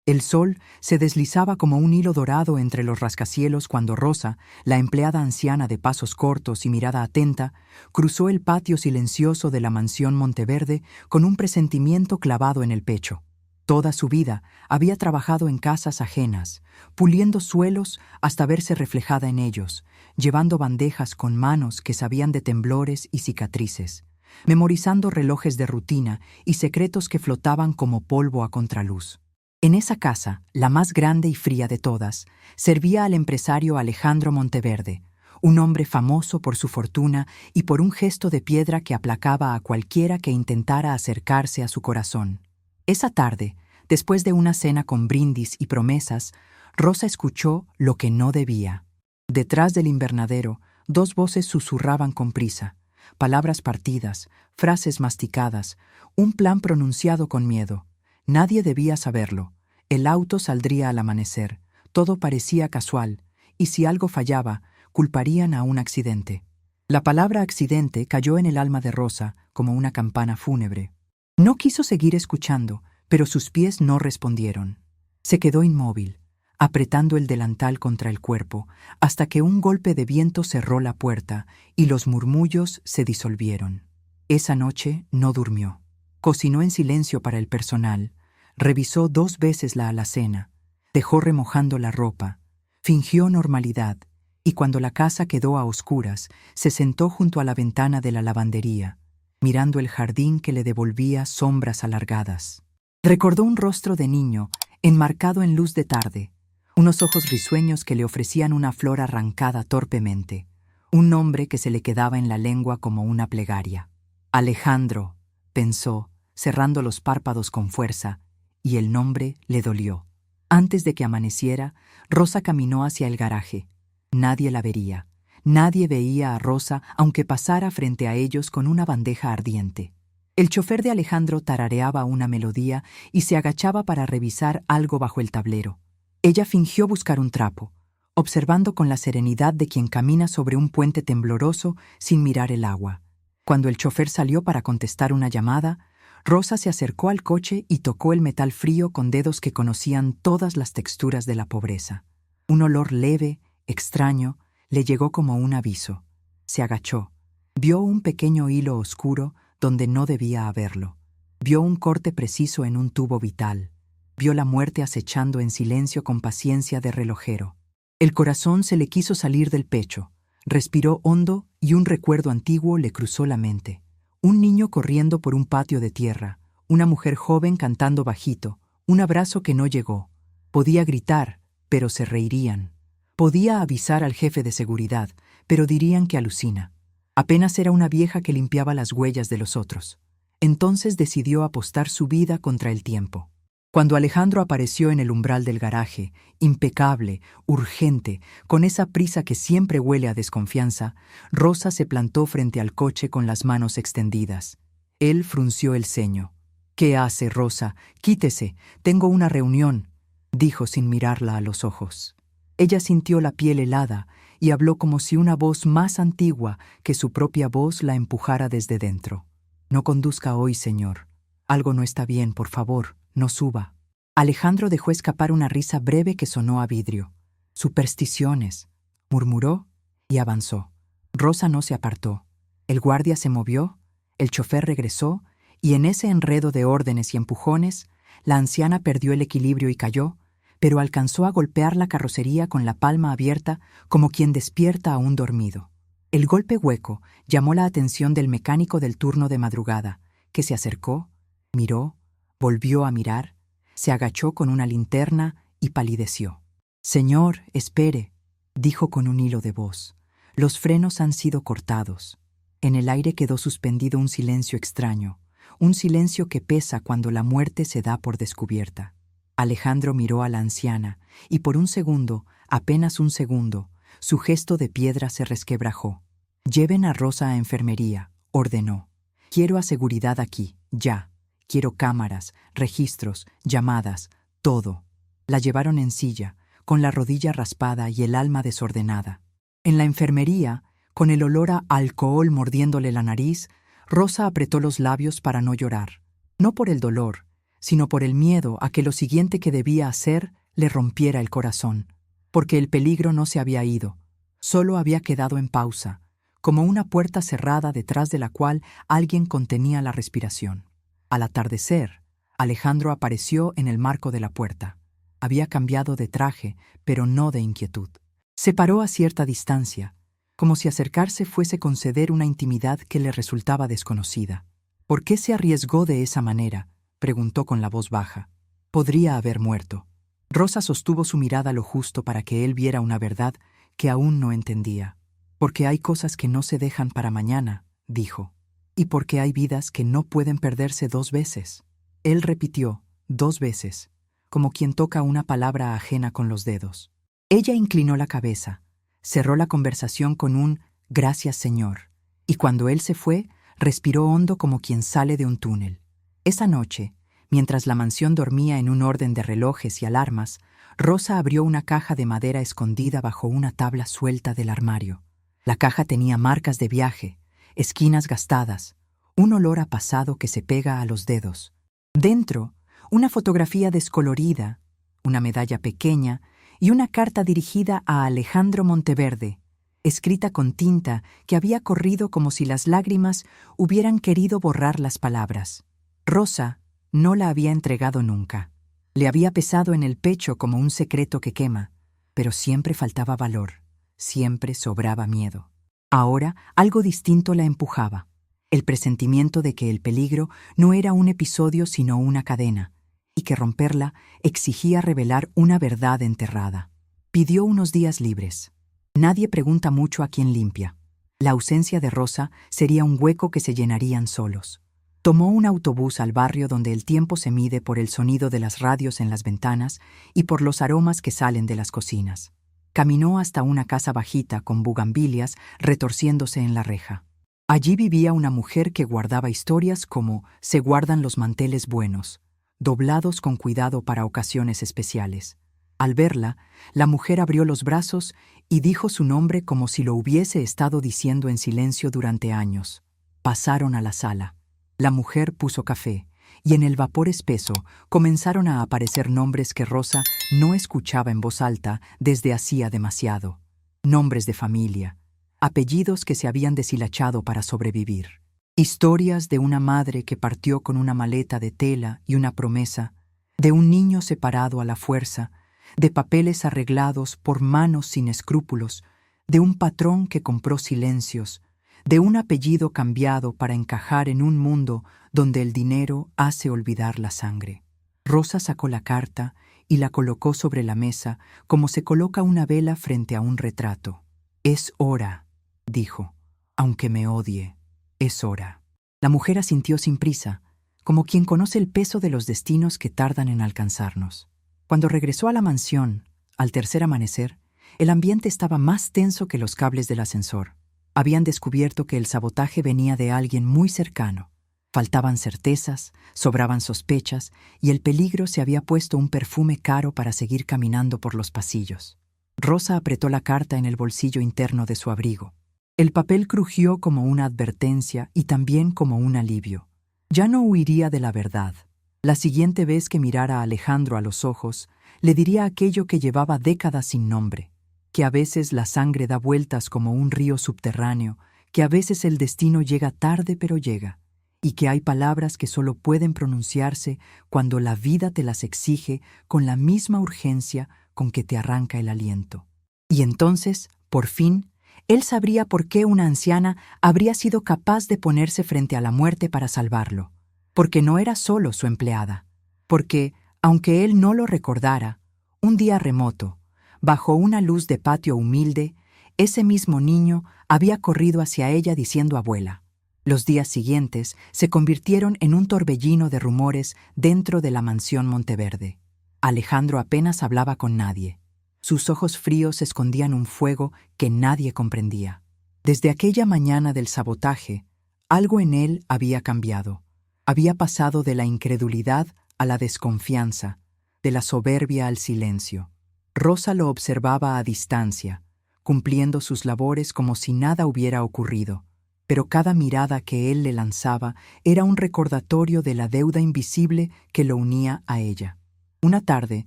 El sol se deslizaba como un hilo dorado entre los rascacielos cuando Rosa, la empleada anciana de pasos cortos y mirada atenta, cruzó el patio silencioso de la mansión Monteverde con un presentimiento clavado en el pecho. Toda su vida había trabajado en casas ajenas, puliendo suelos hasta verse reflejada en ellos, llevando bandejas con manos que sabían de temblores y cicatrices, memorizando relojes de rutina y secretos que flotaban como polvo a contraluz. En esa casa, la más grande y fría de todas, servía al empresario Alejandro Monteverde, un hombre famoso por su fortuna y por un gesto de piedra que aplacaba a cualquiera que intentara acercarse a su corazón. Esa tarde, después de una cena con brindis y promesas, Rosa escuchó lo que no debía. Detrás del invernadero, dos voces susurraban con prisa, palabras partidas, frases masticadas, un plan pronunciado con miedo. Nadie debía saberlo. El auto saldría al amanecer. Todo parecía casual, y si algo fallaba, culparían a un accidente. La palabra accidente cayó en el alma de Rosa como una campana fúnebre. No quiso seguir escuchando, pero sus pies no respondieron. Se quedó inmóvil, apretando el delantal contra el cuerpo, hasta que un golpe de viento cerró la puerta y los murmullos se disolvieron. Esa noche no durmió. Cocinó en silencio para el personal, revisó 2 veces la alacena, dejó remojando la ropa, fingió normalidad y cuando la casa quedó a oscuras, se sentó junto a la ventana de la lavandería, mirando el jardín que le devolvía sombras alargadas. Recordó un rostro de niño, enmarcado en luz de tarde, unos ojos risueños que le ofrecían una flor arrancada torpemente, un nombre que se le quedaba en la lengua como una plegaria. Alejandro, pensó, cerrando los párpados con fuerza, y el nombre le dolió. Antes de que amaneciera, Rosa caminó hacia el garaje. Nadie la vería. Nadie veía a Rosa aunque pasara frente a ellos con una bandeja ardiente. El chofer de Alejandro tarareaba una melodía y se agachaba para revisar algo bajo el tablero. Ella fingió buscar un trapo, observando con la serenidad de quien camina sobre un puente tembloroso sin mirar el agua. Cuando el chofer salió para contestar una llamada, Rosa se acercó al coche y tocó el metal frío con dedos que conocían todas las texturas de la pobreza. Un olor leve, extraño, le llegó como un aviso. Se agachó. Vio un pequeño hilo oscuro donde no debía haberlo. Vio un corte preciso en un tubo vital. Vio la muerte acechando en silencio con paciencia de relojero. El corazón se le quiso salir del pecho. Respiró hondo y un recuerdo antiguo le cruzó la mente. Un niño corriendo por un patio de tierra, una mujer joven cantando bajito, un abrazo que no llegó. Podía gritar, pero se reirían. Podía avisar al jefe de seguridad, pero dirían que alucina. Apenas era una vieja que limpiaba las huellas de los otros. Entonces decidió apostar su vida contra el tiempo. Cuando Alejandro apareció en el umbral del garaje, impecable, urgente, con esa prisa que siempre huele a desconfianza, Rosa se plantó frente al coche con las manos extendidas. Él frunció el ceño. «¿Qué hace, Rosa? Quítese, tengo una reunión», dijo sin mirarla a los ojos. Ella sintió la piel helada y habló como si una voz más antigua que su propia voz la empujara desde dentro. «No conduzca hoy, señor. Algo no está bien, por favor. No suba». Alejandro dejó escapar una risa breve que sonó a vidrio. «Supersticiones», murmuró y avanzó. Rosa no se apartó. El guardia se movió, el chofer regresó, y en ese enredo de órdenes y empujones, la anciana perdió el equilibrio y cayó, pero alcanzó a golpear la carrocería con la palma abierta como quien despierta a un dormido. El golpe hueco llamó la atención del mecánico del turno de madrugada, que se acercó, miró, volvió a mirar, se agachó con una linterna y palideció. «Señor, espere», dijo con un hilo de voz. «Los frenos han sido cortados». En el aire quedó suspendido un silencio extraño, un silencio que pesa cuando la muerte se da por descubierta. Alejandro miró a la anciana y por un segundo, apenas un segundo, su gesto de piedra se resquebrajó. «Lleven a Rosa a enfermería», ordenó. «Quiero a seguridad aquí, ya. Quiero cámaras, registros, llamadas, todo». La llevaron en silla, con la rodilla raspada y el alma desordenada. En la enfermería, con el olor a alcohol mordiéndole la nariz, Rosa apretó los labios para no llorar. No por el dolor, sino por el miedo a que lo siguiente que debía hacer le rompiera el corazón, porque el peligro no se había ido, solo había quedado en pausa, como una puerta cerrada detrás de la cual alguien contenía la respiración. Al atardecer, Alejandro apareció en el marco de la puerta. Había cambiado de traje, pero no de inquietud. Se paró a cierta distancia, como si acercarse fuese conceder una intimidad que le resultaba desconocida. ¿Por qué se arriesgó de esa manera?, preguntó con la voz baja. Podría haber muerto. Rosa sostuvo su mirada lo justo para que él viera una verdad que aún no entendía. Porque hay cosas que no se dejan para mañana, dijo. Y porque hay vidas que no pueden perderse 2 veces. Él repitió, 2 veces, como quien toca una palabra ajena con los dedos. Ella inclinó la cabeza, cerró la conversación con un «Gracias, Señor», y cuando él se fue, respiró hondo como quien sale de un túnel. Esa noche, mientras la mansión dormía en un orden de relojes y alarmas, Rosa abrió una caja de madera escondida bajo una tabla suelta del armario. La caja tenía marcas de viaje, esquinas gastadas, un olor a pasado que se pega a los dedos. Dentro, una fotografía descolorida, una medalla pequeña y una carta dirigida a Alejandro Monteverde, escrita con tinta que había corrido como si las lágrimas hubieran querido borrar las palabras. Rosa no la había entregado nunca. Le había pesado en el pecho como un secreto que quema, pero siempre faltaba valor, siempre sobraba miedo. Ahora algo distinto la empujaba, el presentimiento de que el peligro no era un episodio sino una cadena, y que romperla exigía revelar una verdad enterrada. Pidió unos días libres. Nadie pregunta mucho a quien limpia. La ausencia de Rosa sería un hueco que se llenarían solos. Tomó un autobús al barrio donde el tiempo se mide por el sonido de las radios en las ventanas y por los aromas que salen de las cocinas. Caminó hasta una casa bajita con bugambilias retorciéndose en la reja. Allí vivía una mujer que guardaba historias como se guardan los manteles buenos, doblados con cuidado para ocasiones especiales. Al verla, la mujer abrió los brazos y dijo su nombre como si lo hubiese estado diciendo en silencio durante años. Pasaron a la sala. La mujer puso café, y en el vapor espeso comenzaron a aparecer nombres que Rosa no escuchaba en voz alta desde hacía demasiado. Nombres de familia, apellidos que se habían deshilachado para sobrevivir. Historias de una madre que partió con una maleta de tela y una promesa, de un niño separado a la fuerza, de papeles arreglados por manos sin escrúpulos, de un patrón que compró silencios, de un apellido cambiado para encajar en un mundo donde el dinero hace olvidar la sangre. Rosa sacó la carta y la colocó sobre la mesa como se coloca una vela frente a un retrato. «Es hora», dijo, «aunque me odie, es hora». La mujer asintió sin prisa, como quien conoce el peso de los destinos que tardan en alcanzarnos. Cuando regresó a la mansión, al tercer amanecer, el ambiente estaba más tenso que los cables del ascensor. Habían descubierto que el sabotaje venía de alguien muy cercano. Faltaban certezas, sobraban sospechas, y el peligro se había puesto un perfume caro para seguir caminando por los pasillos. Rosa apretó la carta en el bolsillo interno de su abrigo. El papel crujió como una advertencia y también como un alivio. Ya no huiría de la verdad. La siguiente vez que mirara a Alejandro a los ojos, le diría aquello que llevaba décadas sin nombre, que a veces la sangre da vueltas como un río subterráneo, que a veces el destino llega tarde pero llega, y que hay palabras que solo pueden pronunciarse cuando la vida te las exige con la misma urgencia con que te arranca el aliento. Y entonces, por fin, él sabría por qué una anciana habría sido capaz de ponerse frente a la muerte para salvarlo, porque no era solo su empleada, porque, aunque él no lo recordara, un día remoto, bajo una luz de patio humilde, ese mismo niño había corrido hacia ella diciendo abuela. Los días siguientes se convirtieron en un torbellino de rumores dentro de la mansión Monteverde. Alejandro apenas hablaba con nadie. Sus ojos fríos escondían un fuego que nadie comprendía. Desde aquella mañana del sabotaje, algo en él había cambiado. Había pasado de la incredulidad a la desconfianza, de la soberbia al silencio. Rosa lo observaba a distancia, cumpliendo sus labores como si nada hubiera ocurrido. pero cada mirada que él le lanzaba era un recordatorio de la deuda invisible que lo unía a ella. Una tarde,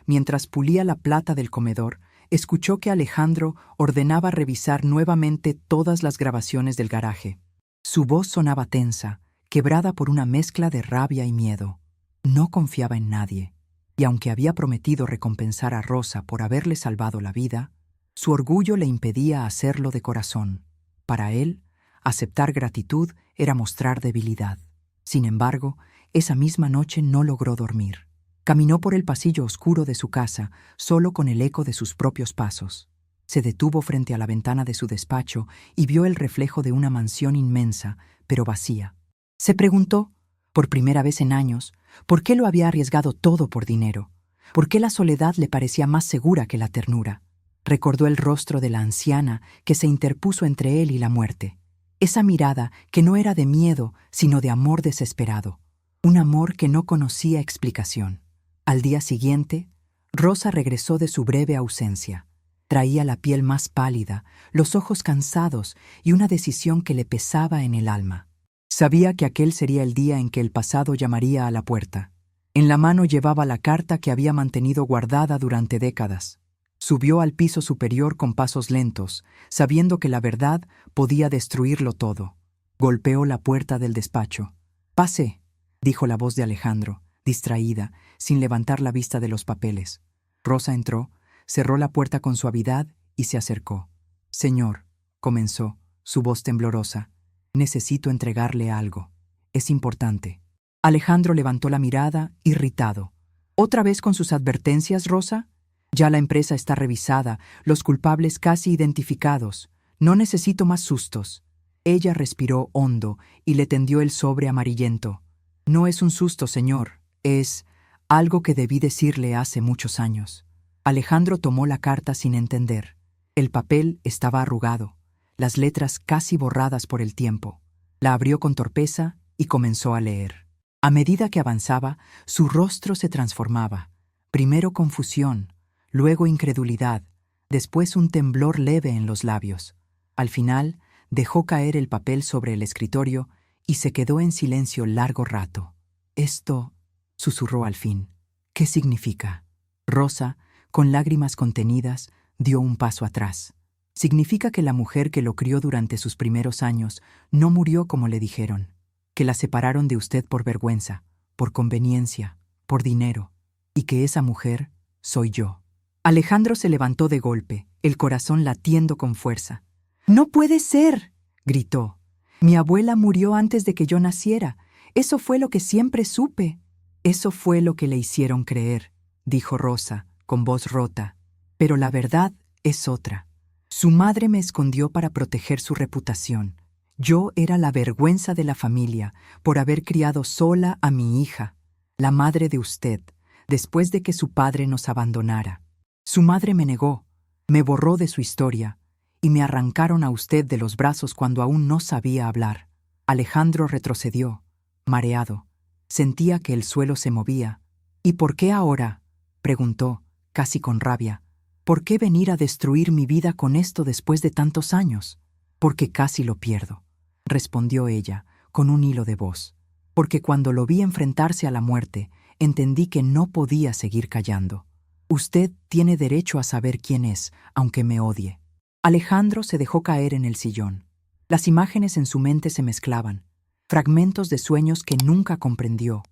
mientras pulía la plata del comedor, escuchó que Alejandro ordenaba revisar nuevamente todas las grabaciones del garaje. Su voz sonaba tensa, quebrada por una mezcla de rabia y miedo. No confiaba en nadie, y aunque había prometido recompensar a Rosa por haberle salvado la vida, su orgullo le impedía hacerlo de corazón. Para él, aceptar gratitud era mostrar debilidad. Sin embargo, esa misma noche no logró dormir. Caminó por el pasillo oscuro de su casa, solo con el eco de sus propios pasos. Se detuvo frente a la ventana de su despacho y vio el reflejo de una mansión inmensa, pero vacía. Se preguntó, por primera vez en años, por qué lo había arriesgado todo por dinero, por qué la soledad le parecía más segura que la ternura. Recordó el rostro de la anciana que se interpuso entre él y la muerte. Esa mirada que no era de miedo, sino de amor desesperado. Un amor que no conocía explicación. Al día siguiente, Rosa regresó de su breve ausencia. Traía la piel más pálida, los ojos cansados y una decisión que le pesaba en el alma. Sabía que aquel sería el día en que el pasado llamaría a la puerta. En la mano llevaba la carta que había mantenido guardada durante décadas. Subió al piso superior con pasos lentos, sabiendo que la verdad podía destruirlo todo. Golpeó la puerta del despacho. «Pase», dijo la voz de Alejandro, distraída, sin levantar la vista de los papeles. Rosa entró, cerró la puerta con suavidad y se acercó. «Señor», comenzó, su voz temblorosa, «necesito entregarle algo. Es importante». Alejandro levantó la mirada, irritado. «¿Otra vez con sus advertencias, Rosa? Ya la empresa está revisada, los culpables casi identificados. No necesito más sustos». Ella respiró hondo y le tendió el sobre amarillento. «No es un susto, señor. Es algo que debí decirle hace muchos años». Alejandro tomó la carta sin entender. El papel estaba arrugado, las letras casi borradas por el tiempo. La abrió con torpeza y comenzó a leer. A medida que avanzaba, su rostro se transformaba. Primero confusión, luego incredulidad, después un temblor leve en los labios. Al final, dejó caer el papel sobre el escritorio y se quedó en silencio largo rato. «Esto», susurró al fin, «¿qué significa?» Rosa, con lágrimas contenidas, dio un paso atrás. «Significa que la mujer que lo crió durante sus primeros años no murió como le dijeron, que la separaron de usted por vergüenza, por conveniencia, por dinero, y que esa mujer soy yo». Alejandro se levantó de golpe, el corazón latiendo con fuerza. «¡No puede ser!», gritó. «Mi abuela murió antes de que yo naciera. Eso fue lo que siempre supe». «Eso fue lo que le hicieron creer», dijo Rosa, con voz rota. «Pero la verdad es otra. Su madre me escondió para proteger su reputación. Yo era la vergüenza de la familia por haber criado sola a mi hija, la madre de usted, después de que su padre nos abandonara. Su madre me negó, me borró de su historia, y me arrancaron a usted de los brazos cuando aún no sabía hablar». Alejandro retrocedió, mareado. Sentía que el suelo se movía. «¿Y por qué ahora?», preguntó, casi con rabia. «¿Por qué venir a destruir mi vida con esto después de tantos años?» «Porque casi lo pierdo», respondió ella, con un hilo de voz. «Porque cuando lo vi enfrentarse a la muerte, entendí que no podía seguir callando. Usted tiene derecho a saber quién es, aunque me odie». Alejandro se dejó caer en el sillón. Las imágenes en su mente se mezclaban, fragmentos de sueños que nunca comprendió,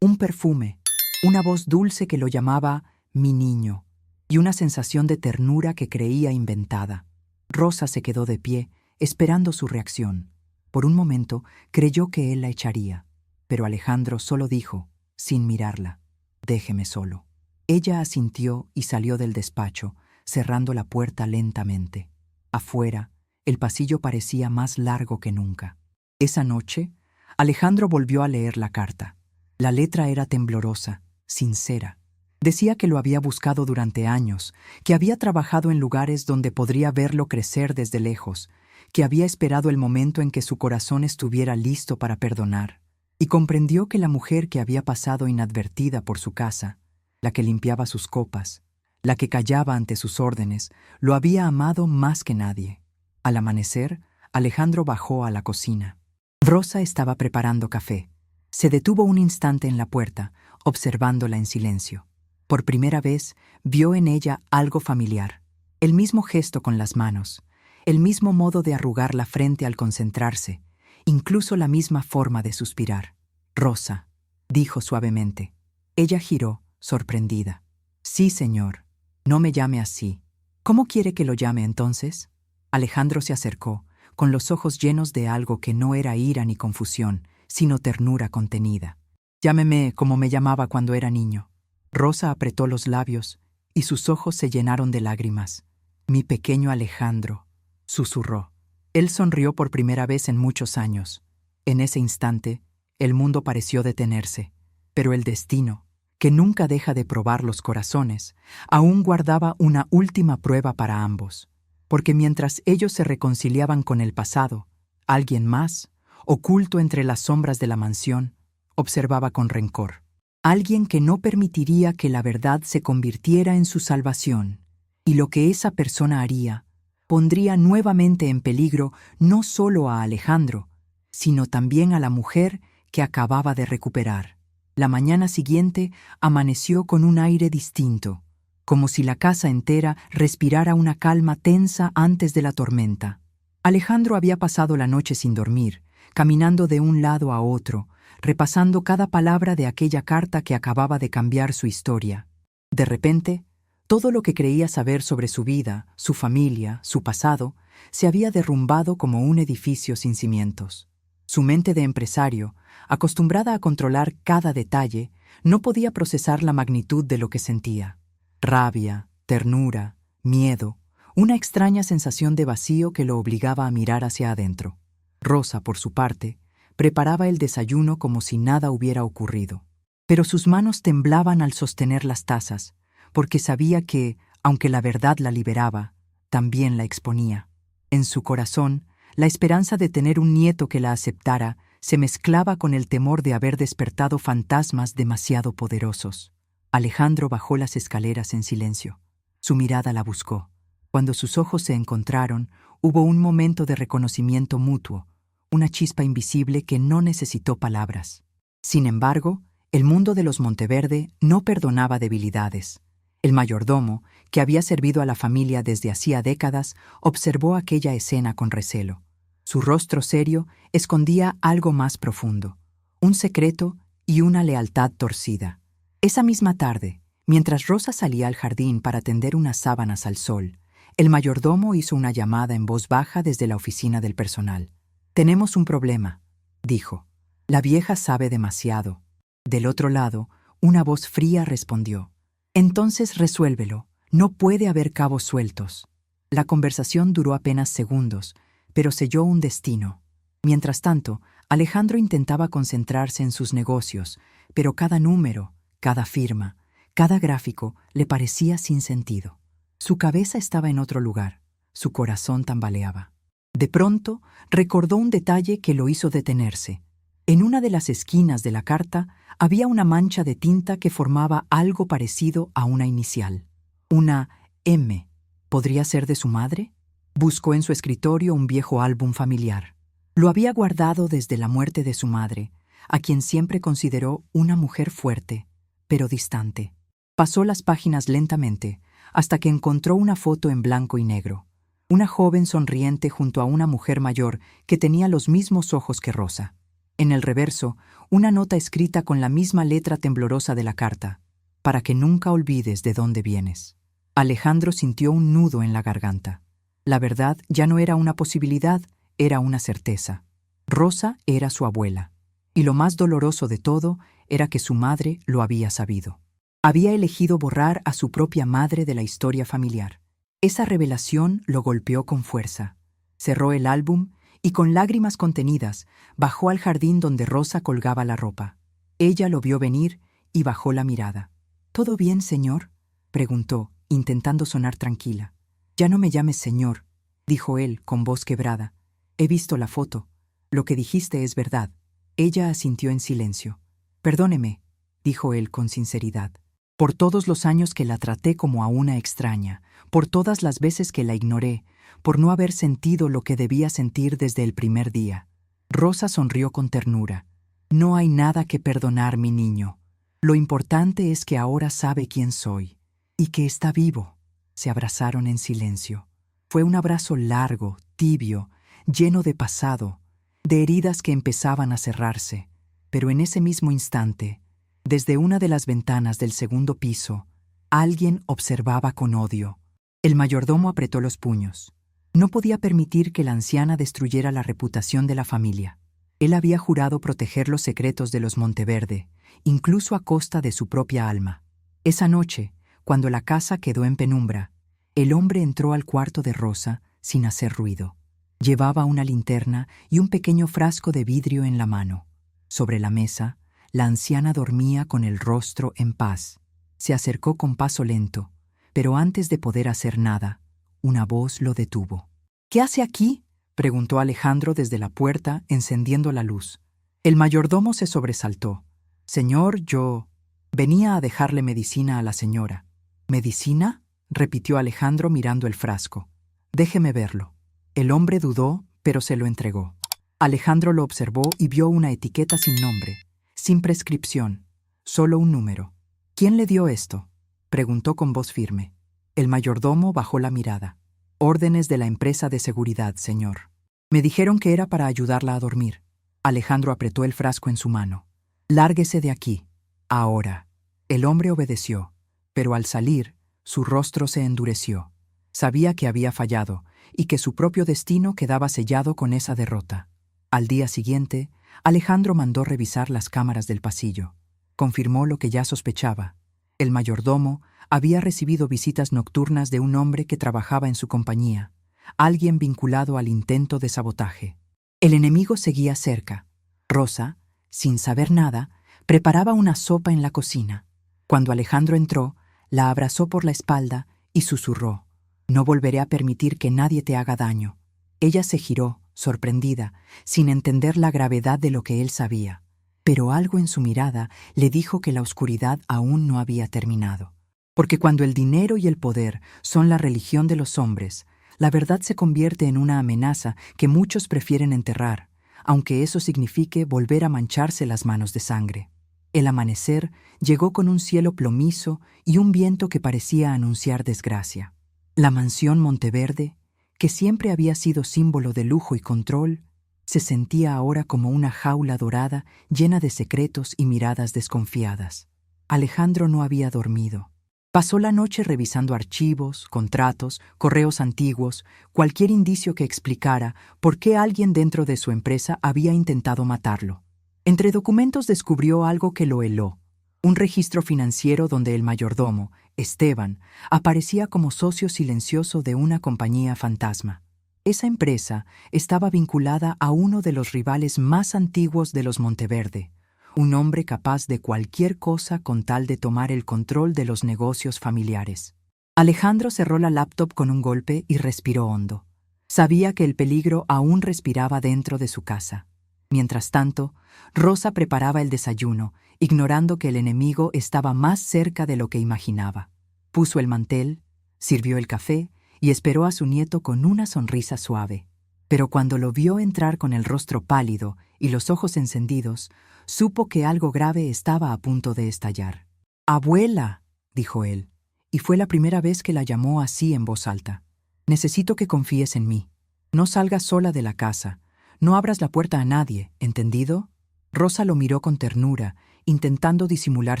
un perfume, una voz dulce que lo llamaba «mi niño», y una sensación de ternura que creía inventada. Rosa se quedó de pie, esperando su reacción. Por un momento creyó que él la echaría, pero Alejandro solo dijo, sin mirarla, «déjeme solo». Ella asintió y salió del despacho, cerrando la puerta lentamente. Afuera, el pasillo parecía más largo que nunca. Esa noche, Alejandro volvió a leer la carta. La letra era temblorosa, sincera. Decía que lo había buscado durante años, que había trabajado en lugares donde podría verlo crecer desde lejos, que había esperado el momento en que su corazón estuviera listo para perdonar, y comprendió que la mujer que había pasado inadvertida por su casa, la que limpiaba sus copas, la que callaba ante sus órdenes, lo había amado más que nadie. Al amanecer, Alejandro bajó a la cocina. Rosa estaba preparando café. Se detuvo un instante en la puerta, observándola en silencio. Por primera vez, vio en ella algo familiar. El mismo gesto con las manos, el mismo modo de arrugar la frente al concentrarse, incluso la misma forma de suspirar. «Rosa», dijo suavemente. Ella giró, sorprendida. «Sí, señor. No me llame así. ¿Cómo quiere que lo llame entonces?» Alejandro se acercó, con los ojos llenos de algo que no era ira ni confusión, sino ternura contenida. «Llámeme como me llamaba cuando era niño». Rosa apretó los labios y sus ojos se llenaron de lágrimas. «Mi pequeño Alejandro», susurró. Él sonrió por primera vez en muchos años. En ese instante, el mundo pareció detenerse, pero el destino, que nunca deja de probar los corazones, aún guardaba una última prueba para ambos, porque mientras ellos se reconciliaban con el pasado, alguien más, oculto entre las sombras de la mansión, observaba con rencor. Alguien que no permitiría que la verdad se convirtiera en su salvación, y lo que esa persona haría pondría nuevamente en peligro no solo a Alejandro, sino también a la mujer que acababa de recuperar. La mañana siguiente amaneció con un aire distinto, como si la casa entera respirara una calma tensa antes de la tormenta. Alejandro había pasado la noche sin dormir, caminando de un lado a otro, repasando cada palabra de aquella carta que acababa de cambiar su historia. De repente, todo lo que creía saber sobre su vida, su familia, su pasado, se había derrumbado como un edificio sin cimientos. Su mente de empresario, acostumbrada a controlar cada detalle, no podía procesar la magnitud de lo que sentía. Rabia, ternura, miedo, una extraña sensación de vacío que lo obligaba a mirar hacia adentro. Rosa, por su parte, preparaba el desayuno como si nada hubiera ocurrido. Pero sus manos temblaban al sostener las tazas, porque sabía que, aunque la verdad la liberaba, también la exponía. En su corazón, la esperanza de tener un nieto que la aceptara se mezclaba con el temor de haber despertado fantasmas demasiado poderosos. Alejandro bajó las escaleras en silencio. Su mirada la buscó. Cuando sus ojos se encontraron, hubo un momento de reconocimiento mutuo, una chispa invisible que no necesitó palabras. Sin embargo, el mundo de los Monteverde no perdonaba debilidades. El mayordomo, que había servido a la familia desde hacía décadas, observó aquella escena con recelo. Su rostro serio escondía algo más profundo, un secreto y una lealtad torcida. Esa misma tarde, mientras Rosa salía al jardín para tender unas sábanas al sol, el mayordomo hizo una llamada en voz baja desde la oficina del personal. «Tenemos un problema», dijo. «La vieja sabe demasiado». Del otro lado, una voz fría respondió. «Entonces resuélvelo. No puede haber cabos sueltos». La conversación duró apenas segundos, pero selló un destino. Mientras tanto, Alejandro intentaba concentrarse en sus negocios, pero cada número, cada firma, cada gráfico le parecía sin sentido. Su cabeza estaba en otro lugar, su corazón tambaleaba. De pronto, recordó un detalle que lo hizo detenerse. En una de las esquinas de la carta había una mancha de tinta que formaba algo parecido a una inicial. Una M. ¿Podría ser de su madre? Buscó en su escritorio un viejo álbum familiar. Lo había guardado desde la muerte de su madre, a quien siempre consideró una mujer fuerte, pero distante. Pasó las páginas lentamente, hasta que encontró una foto en blanco y negro. Una joven sonriente junto a una mujer mayor que tenía los mismos ojos que Rosa. En el reverso, una nota escrita con la misma letra temblorosa de la carta: «Para que nunca olvides de dónde vienes». Alejandro sintió un nudo en la garganta. La verdad ya no era una posibilidad, era una certeza. Rosa era su abuela, y lo más doloroso de todo era que su madre lo había sabido. Había elegido borrar a su propia madre de la historia familiar. Esa revelación lo golpeó con fuerza. Cerró el álbum y con lágrimas contenidas bajó al jardín donde Rosa colgaba la ropa. Ella lo vio venir y bajó la mirada. «¿Todo bien, señor?», preguntó, intentando sonar tranquila. «Ya no me llames señor», dijo él con voz quebrada. «He visto la foto. Lo que dijiste es verdad». Ella asintió en silencio. «Perdóneme», dijo él con sinceridad, «por todos los años que la traté como a una extraña, por todas las veces que la ignoré, por no haber sentido lo que debía sentir desde el primer día. Rosa sonrió con ternura. «No hay nada que perdonar, mi niño. Lo importante es que ahora sabe quién soy y que está vivo». Se abrazaron en silencio. Fue un abrazo largo, tibio, lleno de pasado, de heridas que empezaban a cerrarse. Pero en ese mismo instante, desde una de las ventanas del segundo piso, alguien observaba con odio. El mayordomo apretó los puños. No podía permitir que la anciana destruyera la reputación de la familia. Él había jurado proteger los secretos de los Monteverde, incluso a costa de su propia alma. Esa noche, cuando la casa quedó en penumbra, el hombre entró al cuarto de Rosa sin hacer ruido. Llevaba una linterna y un pequeño frasco de vidrio en la mano. Sobre la mesa, la anciana dormía con el rostro en paz. Se acercó con paso lento, pero antes de poder hacer nada, una voz lo detuvo. «¿Qué hace aquí?», preguntó Alejandro desde la puerta, encendiendo la luz. El mayordomo se sobresaltó. «Señor, yo venía a dejarle medicina a la señora». «¿Medicina?», repitió Alejandro mirando el frasco. «Déjeme verlo». El hombre dudó, pero se lo entregó. Alejandro lo observó y vio una etiqueta sin nombre, sin prescripción, solo un número. «¿Quién le dio esto?», preguntó con voz firme. El mayordomo bajó la mirada. «Órdenes de la empresa de seguridad, señor. Me dijeron que era para ayudarla a dormir». Alejandro apretó el frasco en su mano. «Lárguese de aquí, ahora». El hombre obedeció, pero al salir, su rostro se endureció. Sabía que había fallado y que su propio destino quedaba sellado con esa derrota. Al día siguiente, Alejandro mandó revisar las cámaras del pasillo. Confirmó lo que ya sospechaba. El mayordomo había recibido visitas nocturnas de un hombre que trabajaba en su compañía, alguien vinculado al intento de sabotaje. El enemigo seguía cerca. Rosa, sin saber nada, preparaba una sopa en la cocina. Cuando Alejandro entró, la abrazó por la espalda y susurró: «No volveré a permitir que nadie te haga daño». Ella se giró, sorprendida, sin entender la gravedad de lo que él sabía. Pero algo en su mirada le dijo que la oscuridad aún no había terminado. Porque cuando el dinero y el poder son la religión de los hombres, la verdad se convierte en una amenaza que muchos prefieren enterrar, aunque eso signifique volver a mancharse las manos de sangre. El amanecer llegó con un cielo plomizo y un viento que parecía anunciar desgracia. La mansión Monteverde, que siempre había sido símbolo de lujo y control, se sentía ahora como una jaula dorada llena de secretos y miradas desconfiadas. Alejandro no había dormido. Pasó la noche revisando archivos, contratos, correos antiguos, cualquier indicio que explicara por qué alguien dentro de su empresa había intentado matarlo. Entre documentos descubrió algo que lo heló: un registro financiero donde el mayordomo, Esteban, aparecía como socio silencioso de una compañía fantasma. Esa empresa estaba vinculada a uno de los rivales más antiguos de los Monteverde, un hombre capaz de cualquier cosa con tal de tomar el control de los negocios familiares. Alejandro cerró la laptop con un golpe y respiró hondo. Sabía que el peligro aún respiraba dentro de su casa. Mientras tanto, Rosa preparaba el desayuno, ignorando que el enemigo estaba más cerca de lo que imaginaba. Puso el mantel, sirvió el café y esperó a su nieto con una sonrisa suave. Pero cuando lo vio entrar con el rostro pálido y los ojos encendidos, supo que algo grave estaba a punto de estallar. «Abuela», dijo él, y fue la primera vez que la llamó así en voz alta. «Necesito que confíes en mí. No salgas sola de la casa. No abras la puerta a nadie, ¿entendido?». Rosa lo miró con ternura, intentando disimular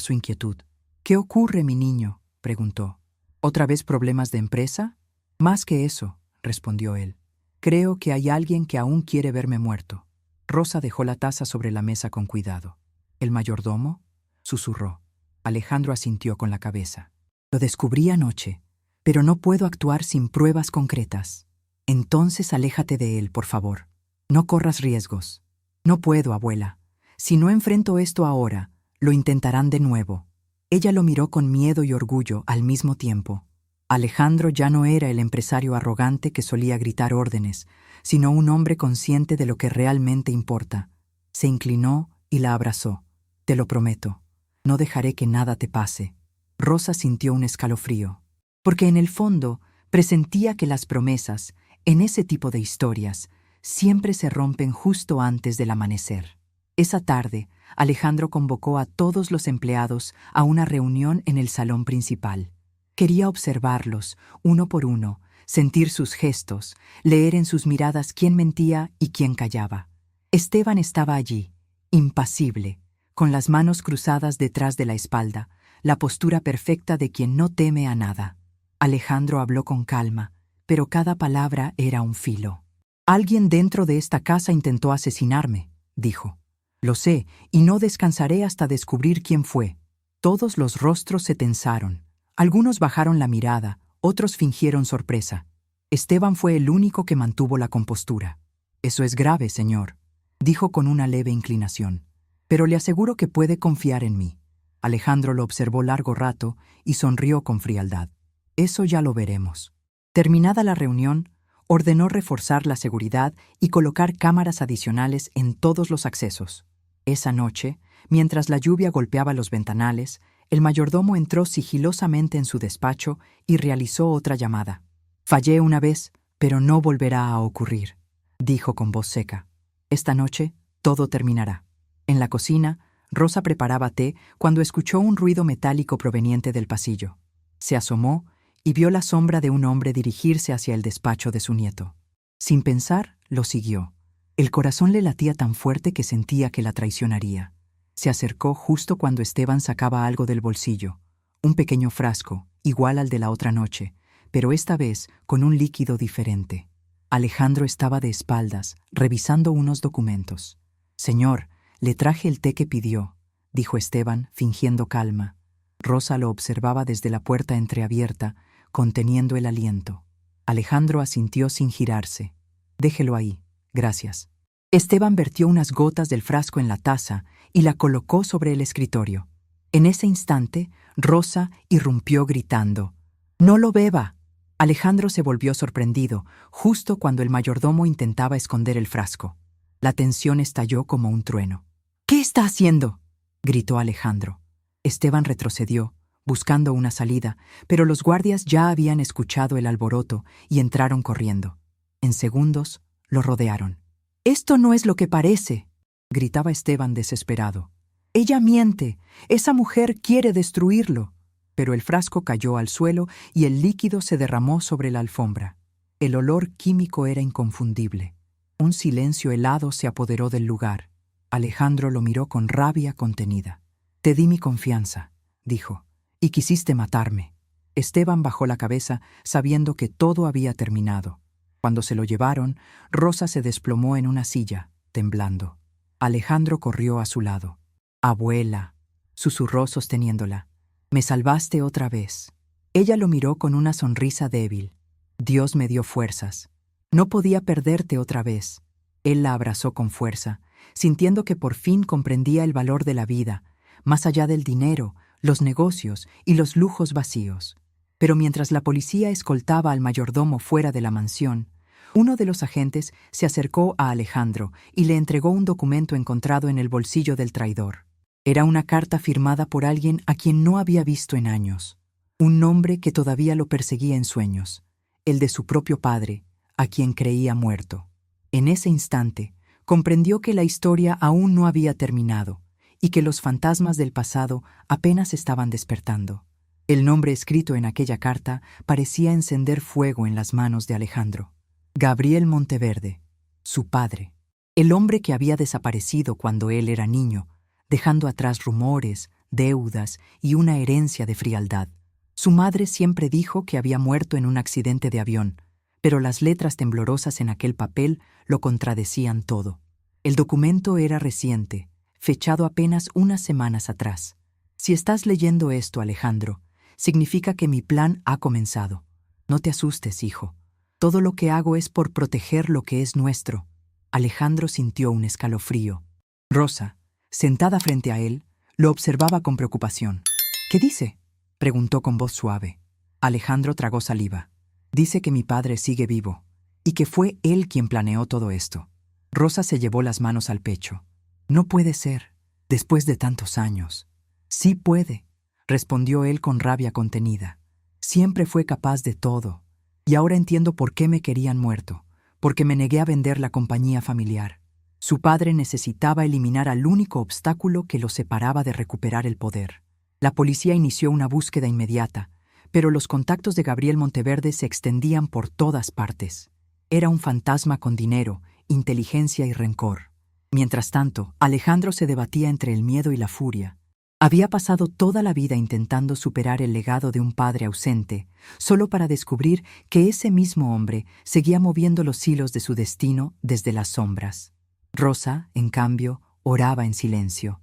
su inquietud. «¿Qué ocurre, mi niño?», preguntó. «¿Otra vez problemas de empresa?». «Más que eso», respondió él. «Creo que hay alguien que aún quiere verme muerto». Rosa dejó la taza sobre la mesa con cuidado. «¿El mayordomo?», susurró. Alejandro asintió con la cabeza. «Lo descubrí anoche, pero no puedo actuar sin pruebas concretas». «Entonces aléjate de él, por favor. No corras riesgos». «No puedo, abuela. Si no enfrento esto ahora, lo intentarán de nuevo». Ella lo miró con miedo y orgullo al mismo tiempo. Alejandro ya no era el empresario arrogante que solía gritar órdenes, sino un hombre consciente de lo que realmente importa. Se inclinó y la abrazó. «Te lo prometo. No dejaré que nada te pase». Rosa sintió un escalofrío, porque en el fondo presentía que las promesas, En ese tipo de historias, siempre se rompen justo antes del amanecer. Esa tarde, Alejandro convocó a todos los empleados a una reunión en el salón principal. Quería observarlos, uno por uno, sentir sus gestos, leer en sus miradas quién mentía y quién callaba. Esteban estaba allí, impasible, con las manos cruzadas detrás de la espalda, la postura perfecta de quien no teme a nada. Alejandro habló con calma, pero cada palabra era un filo. «Alguien dentro de esta casa intentó asesinarme», dijo. «Lo sé, y no descansaré hasta descubrir quién fue». Todos los rostros se tensaron. Algunos bajaron la mirada, otros fingieron sorpresa. Esteban fue el único que mantuvo la compostura. «Eso es grave, señor», dijo con una leve inclinación. «Pero le aseguro que puede confiar en mí». Alejandro lo observó largo rato y sonrió con frialdad. «Eso ya lo veremos». Terminada la reunión, ordenó reforzar la seguridad y colocar cámaras adicionales en todos los accesos. Esa noche, mientras la lluvia golpeaba los ventanales, el mayordomo entró sigilosamente en su despacho y realizó otra llamada. «Fallé una vez, pero no volverá a ocurrir», dijo con voz seca. «Esta noche todo terminará». En la cocina, Rosa preparaba té cuando escuchó un ruido metálico proveniente del pasillo. Se asomó y vio la sombra de un hombre dirigirse hacia el despacho de su nieto. Sin pensar, lo siguió. El corazón le latía tan fuerte que sentía que la traicionaría. Se acercó justo cuando Esteban sacaba algo del bolsillo, un pequeño frasco, igual al de la otra noche, pero esta vez con un líquido diferente. Alejandro estaba de espaldas, revisando unos documentos. «Señor, le traje el té que pidió», dijo Esteban, fingiendo calma. Rosa lo observaba desde la puerta entreabierta, conteniendo el aliento. Alejandro asintió sin girarse. «Déjelo ahí, gracias». Esteban vertió unas gotas del frasco en la taza y la colocó sobre el escritorio. En ese instante, Rosa irrumpió gritando: «¡No lo beba!». Alejandro se volvió sorprendido, justo cuando el mayordomo intentaba esconder el frasco. La tensión estalló como un trueno. «¿Qué está haciendo?», gritó Alejandro. Esteban retrocedió, buscando una salida, pero los guardias ya habían escuchado el alboroto y entraron corriendo. En segundos, lo rodearon. «Esto no es lo que parece», gritaba Esteban desesperado. «Ella miente. Esa mujer quiere destruirlo». Pero el frasco cayó al suelo y el líquido se derramó sobre la alfombra. El olor químico era inconfundible. Un silencio helado se apoderó del lugar. Alejandro lo miró con rabia contenida. «Te di mi confianza», dijo, «y quisiste matarme». Esteban bajó la cabeza, sabiendo que todo había terminado. Cuando se lo llevaron, Rosa se desplomó en una silla, temblando. Alejandro corrió a su lado. «Abuela», susurró sosteniéndola, «me salvaste otra vez». Ella lo miró con una sonrisa débil. «Dios me dio fuerzas. No podía perderte otra vez». Él la abrazó con fuerza, sintiendo que por fin comprendía el valor de la vida, más allá del dinero, los negocios y los lujos vacíos. Pero mientras la policía escoltaba al mayordomo fuera de la mansión, uno de los agentes se acercó a Alejandro y le entregó un documento encontrado en el bolsillo del traidor. Era una carta firmada por alguien a quien no había visto en años. Un nombre que todavía lo perseguía en sueños, el de su propio padre, a quien creía muerto. En ese instante, comprendió que la historia aún no había terminado y que los fantasmas del pasado apenas estaban despertando. El nombre escrito en aquella carta parecía encender fuego en las manos de Alejandro. Gabriel Monteverde, su padre, el hombre que había desaparecido cuando él era niño, dejando atrás rumores, deudas y una herencia de frialdad. Su madre siempre dijo que había muerto en un accidente de avión, pero las letras temblorosas en aquel papel lo contradecían todo. El documento era reciente, fechado apenas unas semanas atrás. «Si estás leyendo esto, Alejandro, significa que mi plan ha comenzado. No te asustes, hijo. Todo lo que hago es por proteger lo que es nuestro». Alejandro sintió un escalofrío. Rosa, sentada frente a él, lo observaba con preocupación. «¿Qué dice?», preguntó con voz suave. Alejandro tragó saliva. «Dice que mi padre sigue vivo y que fue él quien planeó todo esto». Rosa se llevó las manos al pecho. «No puede ser, después de tantos años». «Sí puede», respondió él con rabia contenida. «Siempre fue capaz de todo. Y ahora entiendo por qué me querían muerto, porque me negué a vender la compañía familiar. Su padre necesitaba eliminar al único obstáculo que lo separaba de recuperar el poder. La policía inició una búsqueda inmediata, pero los contactos de Gabriel Monteverde se extendían por todas partes. Era un fantasma con dinero, inteligencia y rencor. Mientras tanto, Alejandro se debatía entre el miedo y la furia. Había pasado toda la vida intentando superar el legado de un padre ausente, solo para descubrir que ese mismo hombre seguía moviendo los hilos de su destino desde las sombras. Rosa, en cambio, oraba en silencio.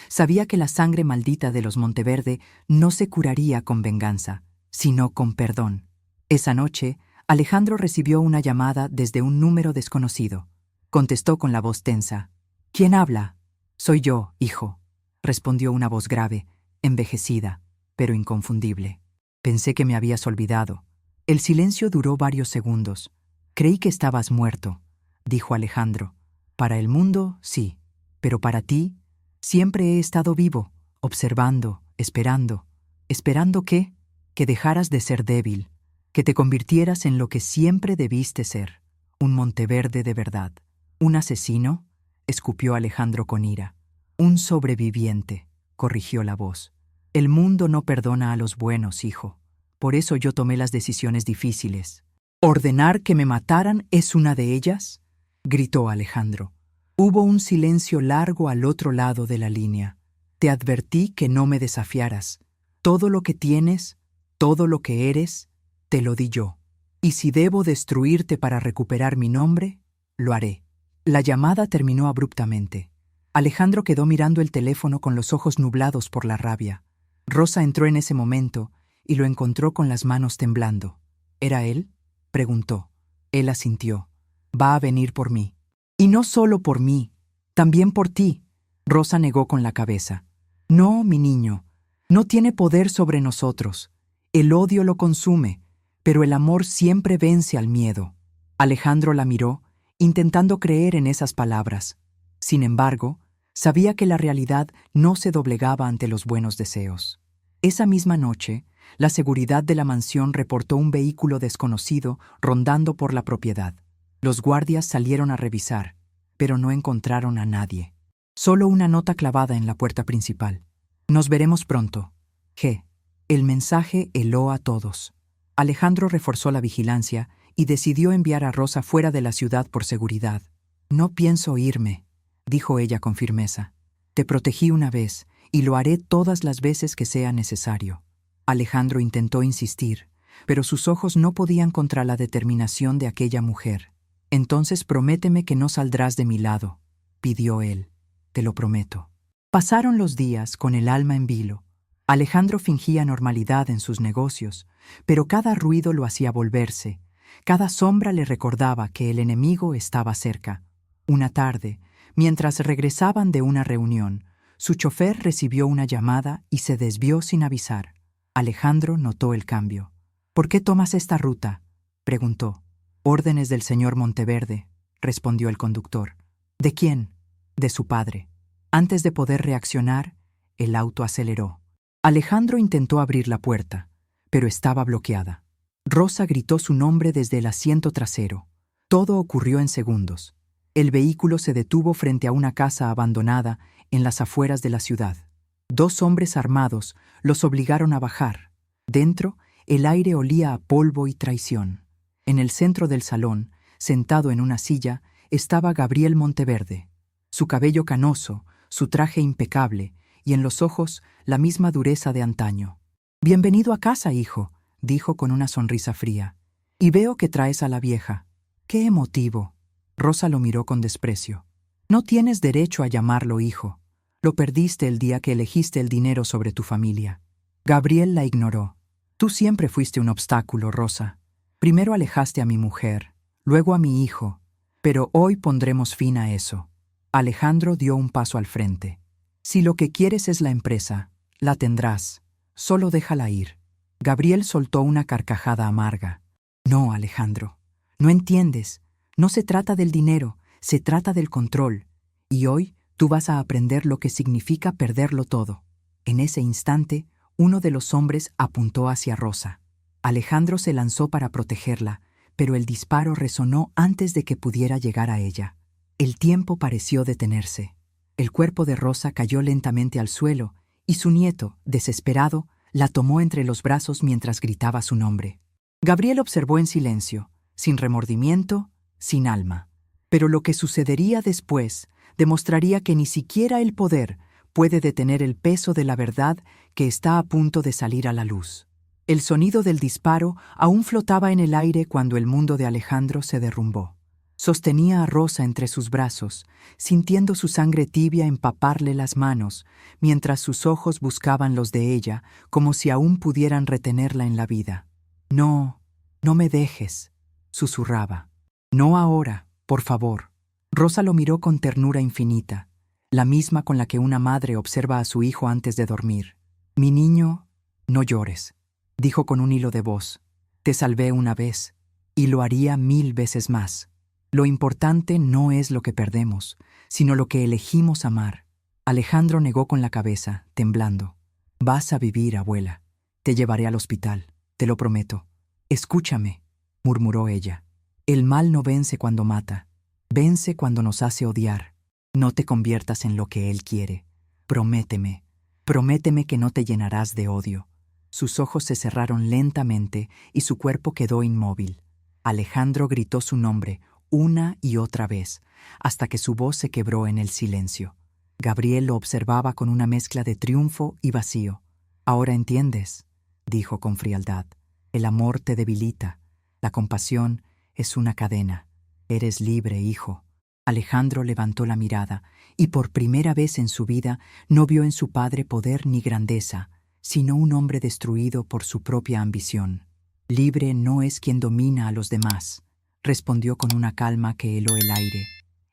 Sabía que la sangre maldita de los Monteverde no se curaría con venganza, sino con perdón. Esa noche, Alejandro recibió una llamada desde un número desconocido. Contestó con la voz tensa. «¿Quién habla?» «Soy yo, hijo», respondió una voz grave, envejecida, pero inconfundible. «Pensé que me habías olvidado». El silencio duró varios segundos. «Creí que estabas muerto», dijo Alejandro. «Para el mundo, sí, pero para ti, siempre he estado vivo, observando, esperando. ¿Esperando qué? Que dejaras de ser débil, que te convirtieras en lo que siempre debiste ser, un Monteverde de verdad». «¿Un asesino?», escupió Alejandro con ira. «Un sobreviviente», corrigió la voz. «El mundo no perdona a los buenos, hijo. Por eso yo tomé las decisiones difíciles». «¿Ordenar que me mataran es una de ellas?», gritó Alejandro. Hubo un silencio largo al otro lado de la línea. «Te advertí que no me desafiaras. Todo lo que tienes, todo lo que eres, te lo di yo. Y si debo destruirte para recuperar mi nombre, lo haré». La llamada terminó abruptamente. Alejandro quedó mirando el teléfono con los ojos nublados por la rabia. Rosa entró en ese momento y lo encontró con las manos temblando. «¿Era él?», preguntó. Él asintió. «Va a venir por mí». «Y no solo por mí, también por ti», Rosa negó con la cabeza. «No, mi niño, no tiene poder sobre nosotros. El odio lo consume, pero el amor siempre vence al miedo». Alejandro la miró, intentando creer en esas palabras. Sin embargo, sabía que la realidad no se doblegaba ante los buenos deseos. Esa misma noche, la seguridad de la mansión reportó un vehículo desconocido rondando por la propiedad. Los guardias salieron a revisar, pero no encontraron a nadie. Solo una nota clavada en la puerta principal. «Nos veremos pronto. G». El mensaje heló a todos. Alejandro reforzó la vigilancia y decidió enviar a Rosa fuera de la ciudad por seguridad. «No pienso irme», dijo ella con firmeza. «Te protegí una vez y lo haré todas las veces que sea necesario». Alejandro intentó insistir, pero sus ojos no podían contra la determinación de aquella mujer. «Entonces prométeme que no saldrás de mi lado», pidió él. «Te lo prometo». Pasaron los días con el alma en vilo. Alejandro fingía normalidad en sus negocios, pero cada ruido lo hacía volverse. Cada sombra le recordaba que el enemigo estaba cerca. Una tarde, mientras regresaban de una reunión, su chofer recibió una llamada y se desvió sin avisar. Alejandro notó el cambio. «¿Por qué tomas esta ruta?», preguntó. «Órdenes del señor Monteverde», respondió el conductor. «¿De quién?». «De su padre». Antes de poder reaccionar, el auto aceleró. Alejandro intentó abrir la puerta, pero estaba bloqueada. Rosa gritó su nombre desde el asiento trasero. Todo ocurrió en segundos. El vehículo se detuvo frente a una casa abandonada en las afueras de la ciudad. 2 hombres armados los obligaron a bajar. Dentro, el aire olía a polvo y traición. En el centro del salón, sentado en una silla, estaba Gabriel Monteverde. Su cabello canoso, su traje impecable y en los ojos la misma dureza de antaño. «Bienvenido a casa, hijo», dijo con una sonrisa fría. «Y veo que traes a la vieja. ¡Qué emotivo!». Rosa lo miró con desprecio. «No tienes derecho a llamarlo hijo. Lo perdiste el día que elegiste el dinero sobre tu familia». Gabriel la ignoró. «Tú siempre fuiste un obstáculo, Rosa. Primero alejaste a mi mujer, luego a mi hijo, pero hoy pondremos fin a eso». Alejandro dio un paso al frente. «Si lo que quieres es la empresa, la tendrás. Solo déjala ir». Gabriel soltó una carcajada amarga. «No, Alejandro, no entiendes. No se trata del dinero, se trata del control. Y hoy tú vas a aprender lo que significa perderlo todo». En ese instante, uno de los hombres apuntó hacia Rosa. Alejandro se lanzó para protegerla, pero el disparo resonó antes de que pudiera llegar a ella. El tiempo pareció detenerse. El cuerpo de Rosa cayó lentamente al suelo y su nieto, desesperado, la tomó entre los brazos mientras gritaba su nombre. Gabriel observó en silencio, sin remordimiento, sin alma. Pero lo que sucedería después demostraría que ni siquiera el poder puede detener el peso de la verdad que está a punto de salir a la luz. El sonido del disparo aún flotaba en el aire cuando el mundo de Alejandro se derrumbó. Sostenía a Rosa entre sus brazos, sintiendo su sangre tibia empaparle las manos, mientras sus ojos buscaban los de ella, como si aún pudieran retenerla en la vida. «No, no me dejes», susurraba. «No ahora, por favor». Rosa lo miró con ternura infinita, la misma con la que una madre observa a su hijo antes de dormir. «Mi niño, no llores», dijo con un hilo de voz. «Te salvé una vez, y lo haría 1000 veces más. Lo importante no es lo que perdemos, sino lo que elegimos amar». Alejandro negó con la cabeza, temblando. «Vas a vivir, abuela. Te llevaré al hospital, te lo prometo». «Escúchame», murmuró ella. «El mal no vence cuando mata. Vence cuando nos hace odiar. No te conviertas en lo que él quiere. Prométeme, prométeme que no te llenarás de odio». Sus ojos se cerraron lentamente y su cuerpo quedó inmóvil. Alejandro gritó su nombre una y otra vez, hasta que su voz se quebró en el silencio. Gabriel lo observaba con una mezcla de triunfo y vacío. «Ahora entiendes», dijo con frialdad. «El amor te debilita. La compasión es una cadena. Eres libre, hijo». Alejandro levantó la mirada y por primera vez en su vida no vio en su padre poder ni grandeza, sino un hombre destruido por su propia ambición. «Libre no es quien domina a los demás», respondió con una calma que heló el aire.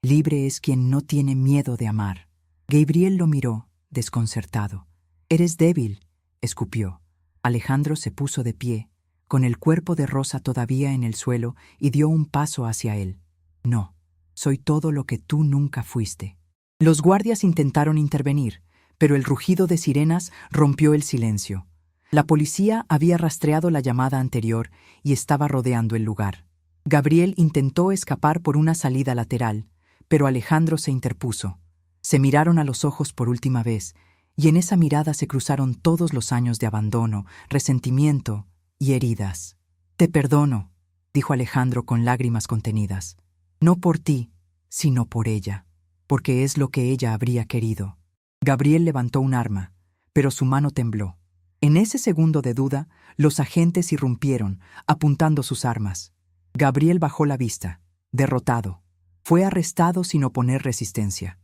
«Libre es quien no tiene miedo de amar». Gabriel lo miró, desconcertado. «Eres débil», escupió. Alejandro se puso de pie, con el cuerpo de Rosa todavía en el suelo, y dio un paso hacia él. «No, soy todo lo que tú nunca fuiste». Los guardias intentaron intervenir, pero el rugido de sirenas rompió el silencio. La policía había rastreado la llamada anterior y estaba rodeando el lugar. Gabriel intentó escapar por una salida lateral, pero Alejandro se interpuso. Se miraron a los ojos por última vez, y en esa mirada se cruzaron todos los años de abandono, resentimiento y heridas. «Te perdono», dijo Alejandro con lágrimas contenidas. «No por ti, sino por ella, porque es lo que ella habría querido». Gabriel levantó un arma, pero su mano tembló. En ese segundo de duda, los agentes irrumpieron, apuntando sus armas. Gabriel bajó la vista, derrotado. Fue arrestado sin oponer resistencia.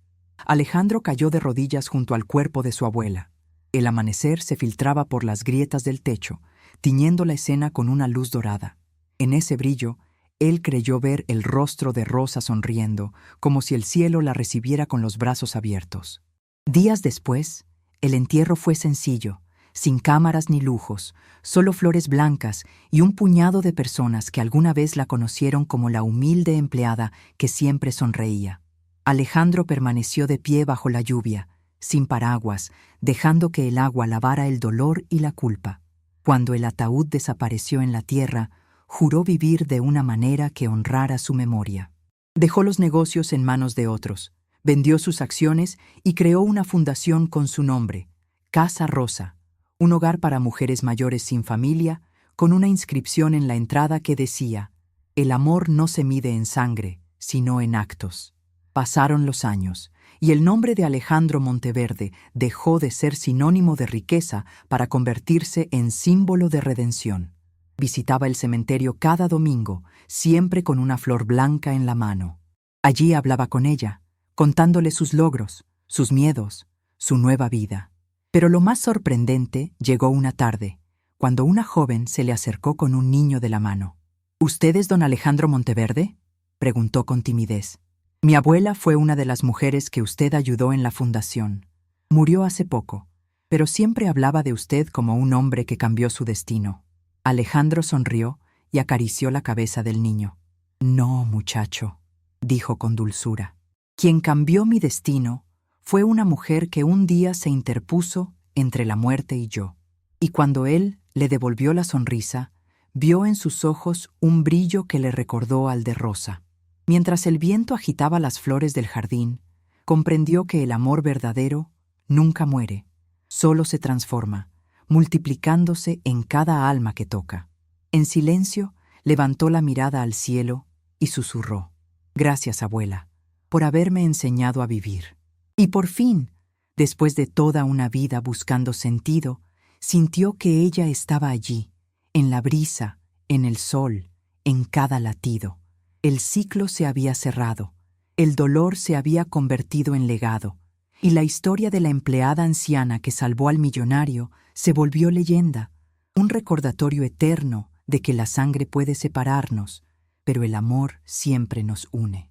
Alejandro cayó de rodillas junto al cuerpo de su abuela. El amanecer se filtraba por las grietas del techo, tiñendo la escena con una luz dorada. En ese brillo, él creyó ver el rostro de Rosa sonriendo, como si el cielo la recibiera con los brazos abiertos. Días después, el entierro fue sencillo, sin cámaras ni lujos, solo flores blancas y un puñado de personas que alguna vez la conocieron como la humilde empleada que siempre sonreía. Alejandro permaneció de pie bajo la lluvia, sin paraguas, dejando que el agua lavara el dolor y la culpa. Cuando el ataúd desapareció en la tierra, juró vivir de una manera que honrara su memoria. Dejó los negocios en manos de otros, vendió sus acciones y creó una fundación con su nombre, Casa Rosa, un hogar para mujeres mayores sin familia, con una inscripción en la entrada que decía: «El amor no se mide en sangre, sino en actos». Pasaron los años, y el nombre de Alejandro Monteverde dejó de ser sinónimo de riqueza para convertirse en símbolo de redención. Visitaba el cementerio cada domingo, siempre con una flor blanca en la mano. Allí hablaba con ella, contándole sus logros, sus miedos, su nueva vida. Pero lo más sorprendente llegó una tarde, cuando una joven se le acercó con un niño de la mano. «¿Usted es don Alejandro Monteverde?», preguntó con timidez. «Mi abuela fue una de las mujeres que usted ayudó en la fundación. Murió hace poco, pero siempre hablaba de usted como un hombre que cambió su destino». Alejandro sonrió y acarició la cabeza del niño. «No, muchacho», dijo con dulzura. «Quien cambió mi destino fue una mujer que un día se interpuso entre la muerte y yo. Y cuando él le devolvió la sonrisa, vio en sus ojos un brillo que le recordó al de Rosa. Mientras el viento agitaba las flores del jardín, comprendió que el amor verdadero nunca muere, solo se transforma, multiplicándose en cada alma que toca. En silencio, levantó la mirada al cielo y susurró: «Gracias, abuela, por haberme enseñado a vivir». Y por fin, después de toda una vida buscando sentido, sintió que ella estaba allí, en la brisa, en el sol, en cada latido. El ciclo se había cerrado, el dolor se había convertido en legado, y la historia de la empleada anciana que salvó al millonario se volvió leyenda, un recordatorio eterno de que la sangre puede separarnos, pero el amor siempre nos une.